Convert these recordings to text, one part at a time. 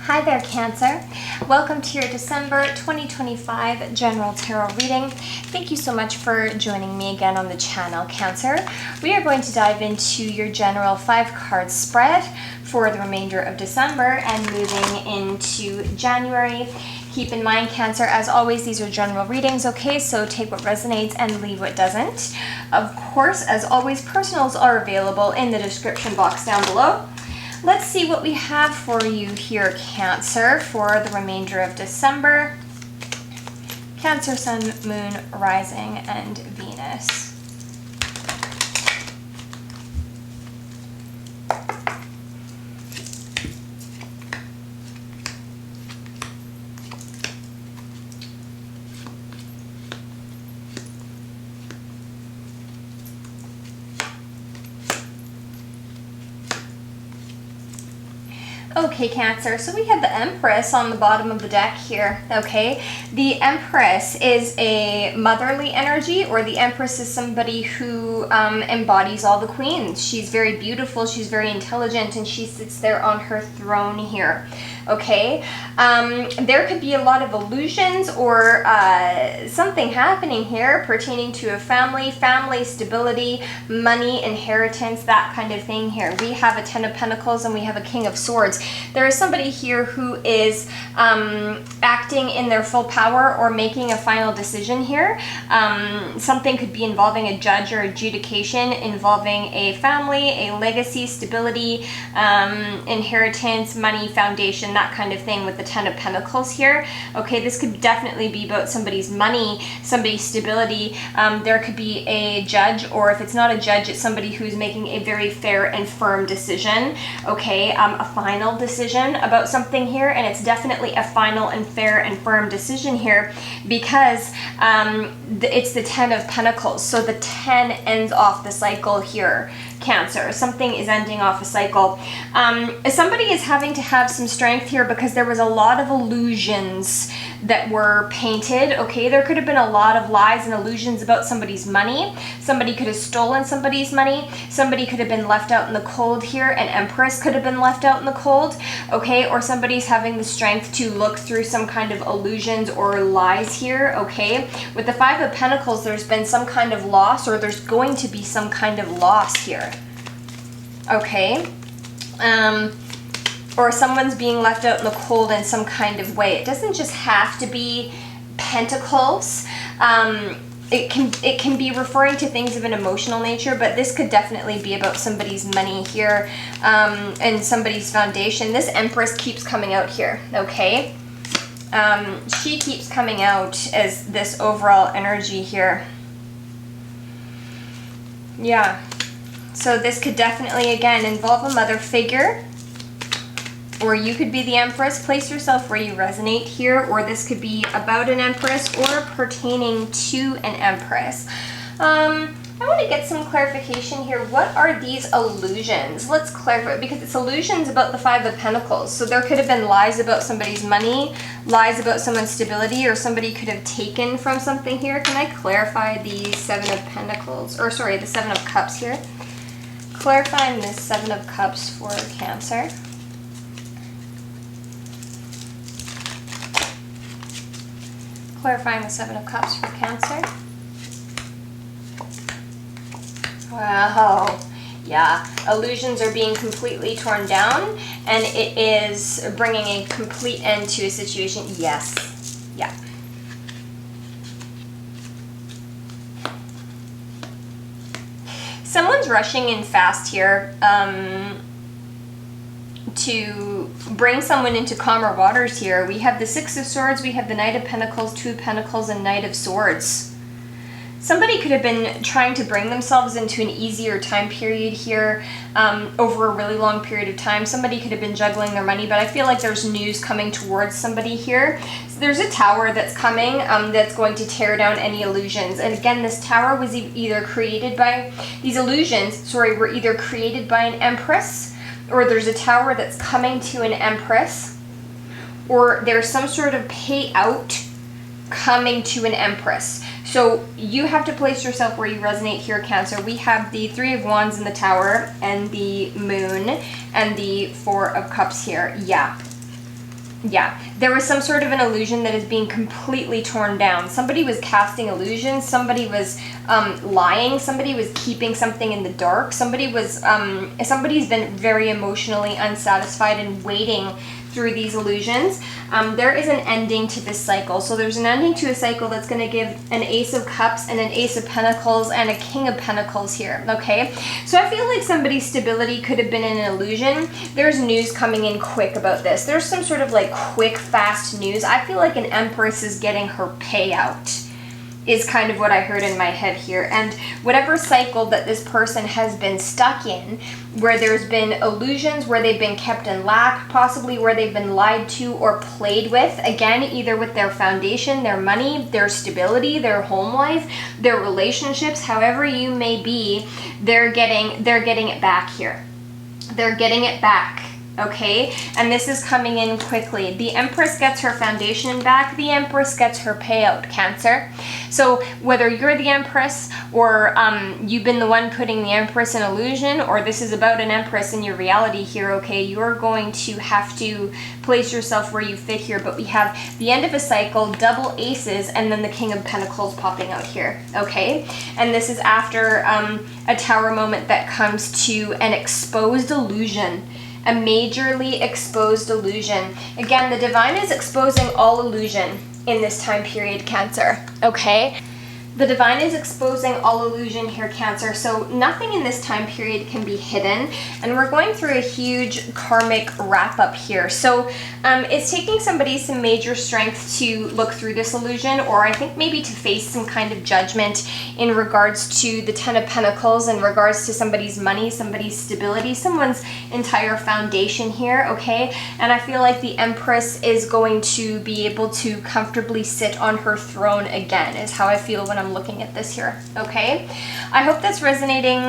Hi there, Cancer. Welcome to your December 2025 General Tarot reading. Thank you so much for joining me again on the channel, Cancer. We are going to dive into your general 5-card spread for the remainder of December and moving into January. Keep in mind, Cancer, as always, these are general readings, okay? So take what resonates and leave what doesn't. Of course, as always, personals are available in the description box down below. Let's see what we have for you here, Cancer, for the remainder of December. Cancer, Sun, Moon, Rising, and Venus. Okay, Cancer, so we have the Empress on the bottom of the deck here, okay? The Empress is a motherly energy, or the Empress is somebody who embodies all the queens. She's very beautiful, she's very intelligent, and she sits there on her throne here, okay? There could be a lot of illusions or something happening here pertaining to a family stability, money, inheritance, that kind of thing here. We have a Ten of Pentacles and we have a King of Swords. There is somebody here who is acting in their full power or making a final decision here. Something could be involving a judge or adjudication, involving a family, a legacy, stability, inheritance, money, foundation, that kind of thing with the Ten of Pentacles here. Okay, this could definitely be about somebody's money, somebody's stability. There could be a judge, or if it's not a judge, it's somebody who's making a very fair and firm decision. Okay, a final decision about something here, and it's definitely a final and fair and firm decision here because it's the Ten of Pentacles. So the 10 ends off the cycle here, Cancer. Something is ending off a cycle. Somebody is having to have some strength here because there was a lot of illusions that were painted. Okay, there could have been a lot of lies and illusions about somebody's money. Somebody could have stolen somebody's money. Somebody could have been left out in the cold here. An Empress could have been left out in the cold. Okay, or somebody's having the strength to look through some kind of illusions or lies here. Okay, with the Five of Pentacles, there's been some kind of loss, or there's going to be some kind of loss here. Okay, or someone's being left out in the cold in some kind of way. It doesn't just have to be pentacles. It can be referring to things of an emotional nature, but this could definitely be about somebody's money here, and somebody's foundation. This Empress keeps coming out here, okay? She keeps coming out as this overall energy here. Yeah. So this could definitely, again, involve a mother figure, or you could be the Empress. Place yourself where you resonate here, or this could be about an Empress or pertaining to an Empress. I want to get some clarification here. What are these illusions? Let's clarify, because it's illusions about the Five of Pentacles. So there could have been lies about somebody's money, lies about someone's stability, or somebody could have taken from something here. Can I clarify the Seven of Pentacles, or sorry, the Seven of Cups here? Clarifying the Seven of Cups for Cancer. Clarifying the Seven of Cups for Cancer. Wow. Yeah. Illusions are being completely torn down, and it is bringing a complete end to a situation. Yes. Yeah. Someone's rushing in fast here to bring someone into calmer waters here. We have the Six of Swords, we have the Knight of Pentacles, Two of Pentacles, and Knight of Swords. Somebody could have been trying to bring themselves into an easier time period here over a really long period of time. Somebody could have been juggling their money, but I feel like there's news coming towards somebody here. So there's a tower that's coming that's going to tear down any illusions. And again, this tower was either created by, these illusions, sorry, were either created by an Empress, or there's a tower that's coming to an Empress, or there's some sort of payout coming to an Empress. So you have to place yourself where you resonate here, Cancer. We have the Three of Wands in the Tower and the Moon and the Four of Cups here. Yeah. Yeah, there was some sort of an illusion that is being completely torn down. Somebody was casting illusions, somebody was lying, somebody was keeping something in the dark, somebody's been very emotionally unsatisfied and waiting through these illusions. There is an ending to this cycle. So there's an ending to a cycle that's going to give an Ace of Cups and an Ace of Pentacles and a King of Pentacles here, okay? So I feel like somebody's stability could have been an illusion. There's news coming in quick about this. There's some sort of like quick, fast news. I feel like an Empress is getting her payout, is kind of what I heard in my head here. And whatever cycle that this person has been stuck in, where there's been illusions, where they've been kept in lack, possibly where they've been lied to or played with, again, either with their foundation, their money, their stability, their home life, their relationships, however you may be, they're getting it back here. They're getting it back. Okay, and this is coming in quickly. The Empress gets her foundation back. The Empress gets her payout, Cancer. So whether you're the Empress or you've been the one putting the Empress in illusion, or this is about an Empress in your reality here, okay, you're going to have to place yourself where you fit here. But we have the end of a cycle, double aces, and then the King of Pentacles popping out here, okay? And this is after a Tower moment that comes to an exposed illusion. A majorly exposed illusion. Again, the Divine is exposing all illusion in this time period, Cancer, okay? The Divine is exposing all illusion here, Cancer, so nothing in this time period can be hidden, and we're going through a huge karmic wrap-up here. So it's taking somebody some major strength to look through this illusion, or I think maybe to face some kind of judgment in regards to the Ten of Pentacles, in regards to somebody's money, somebody's stability, someone's entire foundation here, okay? And I feel like the Empress is going to be able to comfortably sit on her throne again, is how I feel when I'm looking at this here, okay? I hope that's resonating,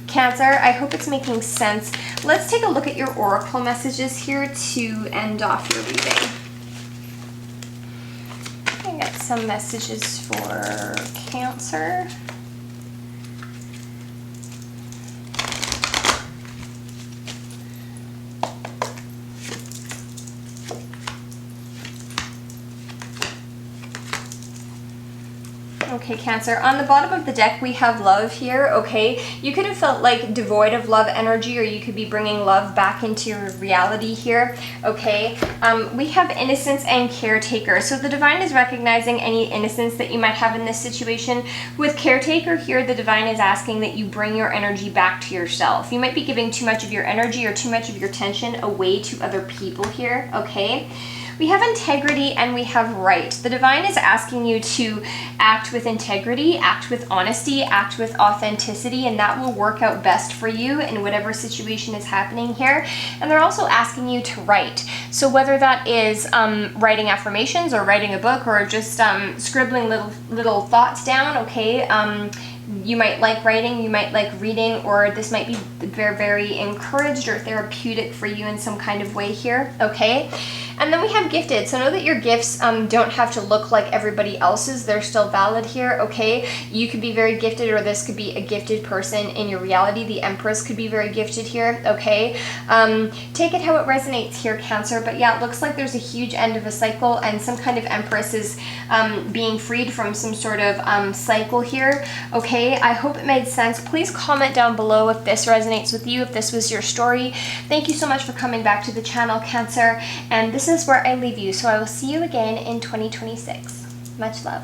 Cancer. I hope it's making sense. Let's take a look at your oracle messages here to end off your reading. I got some messages for Cancer. Okay, Cancer, on the bottom of the deck we have love here, okay? You could have felt like devoid of love energy, or you could be bringing love back into your reality here, okay? We have innocence and caretaker. So the Divine is recognizing any innocence that you might have in this situation. With caretaker here, the Divine is asking that you bring your energy back to yourself. You might be giving too much of your energy or too much of your tension away to other people here, okay? We have integrity and we have right. The Divine is asking you to act with integrity, act with honesty, act with authenticity, and that will work out best for you in whatever situation is happening here. And they're also asking you to write. So whether that is writing affirmations or writing a book or just scribbling little thoughts down, okay? You might like writing, you might like reading, or this might be very, very encouraged or therapeutic for you in some kind of way here, okay? And then we have gifted. So know that your gifts don't have to look like everybody else's. They're still valid here, okay? You could be very gifted, or this could be a gifted person in your reality. The Empress could be very gifted here, okay? Take it how it resonates here, Cancer. But yeah, it looks like there's a huge end of a cycle, and some kind of Empress is being freed from some sort of cycle here, okay? I hope it made sense. Please comment down below if this resonates with you, if this was your story. Thank you so much for coming back to the channel, Cancer. And this is where I leave you. So I will see you again in 2026. Much love.